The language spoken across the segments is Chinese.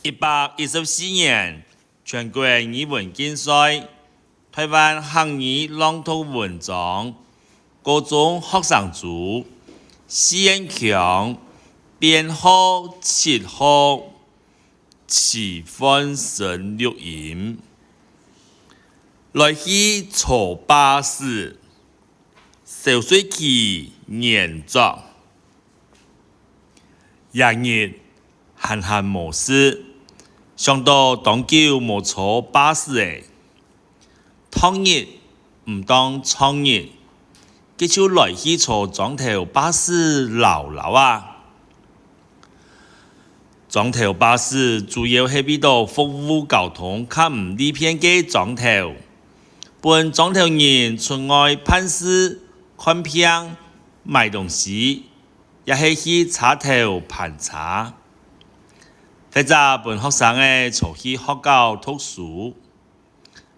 114年全国语文竞赛，台湾汉语朗读文章，高中学生组，施彦强编号7号，齐翻成录音，来去坐巴士，小水器研作，翌日闲无事。想到当久无坐巴士诶，当日唔当创日，佢就来去坐庄头巴士溜溜啊。庄头巴士主要係俾到服務交通較唔利便嘅莊頭，本莊頭人出外辦事、看片、買東西，也係去茶頭盤茶。或者本學生嘅坐去學校讀書，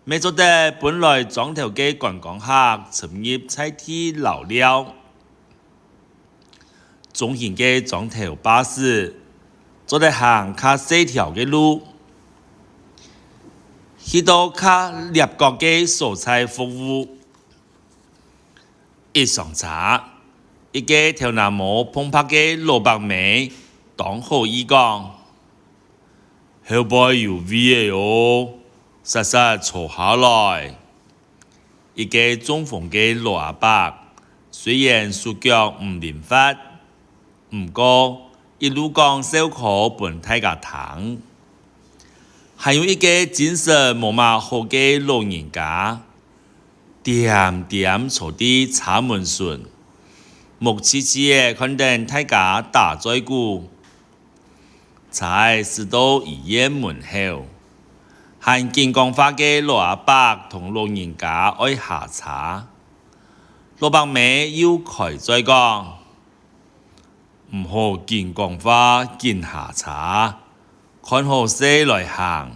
未做得本來莊頭嘅觀光客尋入菜地溜溜，中型嘅莊頭巴士做得行較細條嘅路，去到較列國嘅蔬菜服務，一上車，一個頭南無澎湃嘅蘿蔔妹當好意講。後背有味嘅哦，實實坐下來。一個中風嘅老阿伯，雖然手腳唔靈發，唔過一路講小可本大家聽。還有一個精神冇乜好嘅老人家，點點坐啲茶門順，目痴痴嘅看見大家打嘴鼓。才是到醫院門口，行健康法嘅老阿伯同老人家愛下茶，老伯妹要佢再講，唔好健康法見下茶，看好勢來行。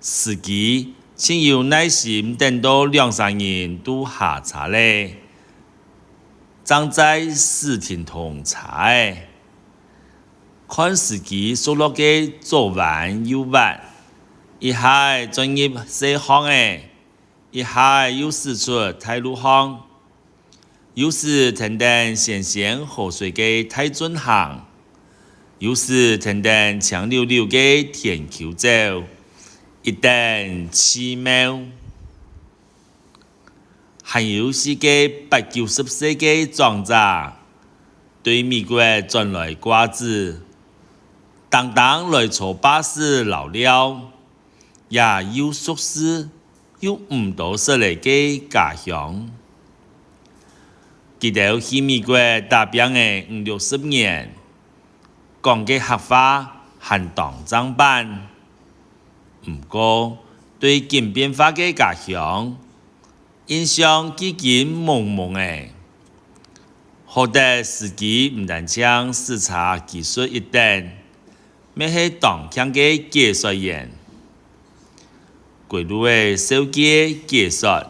司機請要耐心等到2-3人都下茶咧，正在視聽同茶。看司機所落嘅左彎右彎，一下專業細項誒，一下又使出太路項，又是停等鹹鹹河水嘅太準行，又是停等長溜溜嘅田丘走，一等奇妙。還有是個80-90歲嘅長者，對美國轉來掛子。當當來坐巴士溜溜，也有熟悉又唔多識嚟嘅家鄉。記得去美國打拼嘅50-60年，講嘅客話係當正版，唔過對近變化嘅家鄉，印象幾近朦朦嘅。好在司機唔但將視察技術一等。咩係當強嘅技術員，歸路嘅手機技術，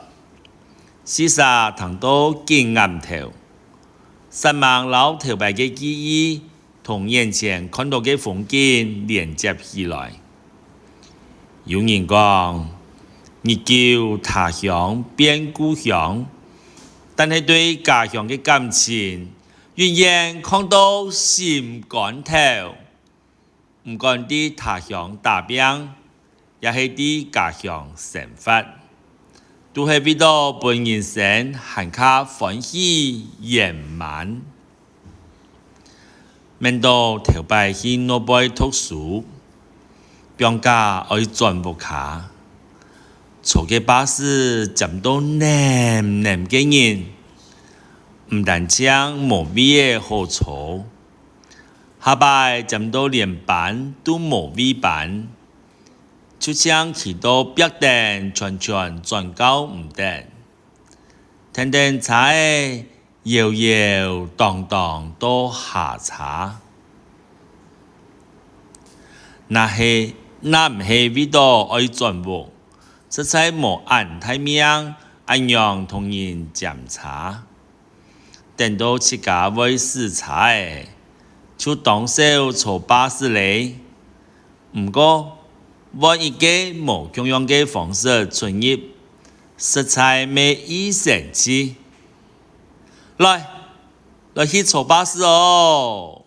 事實談到金岩頭，三萬老頭白嘅記憶同眼前看到嘅風景連接起來。有人講，日久他鄉變故鄉，但係對家鄉嘅感情，永遠看到心肝頭。唔管啲他鄉打拼，也係啲家鄉生活，都係為到本人生更加歡喜圓滿。面到頭擺去諾貝讀書，邊家愛轉木卡，坐嘅巴士佔到黏嘅人，唔但將無味嘅好坐。下擺佔到連班都冇尾班，就將其到逼定全轉高唔得，聽聽菜搖搖蕩蕩都下茶，那唔係為到愛轉木，實在冇按太命，按樣同人檢查，等到自家會試茶就當手坐巴士嚟，毋过，按一个无共样嘅方式存入，实在未易成事。来去坐巴士哦！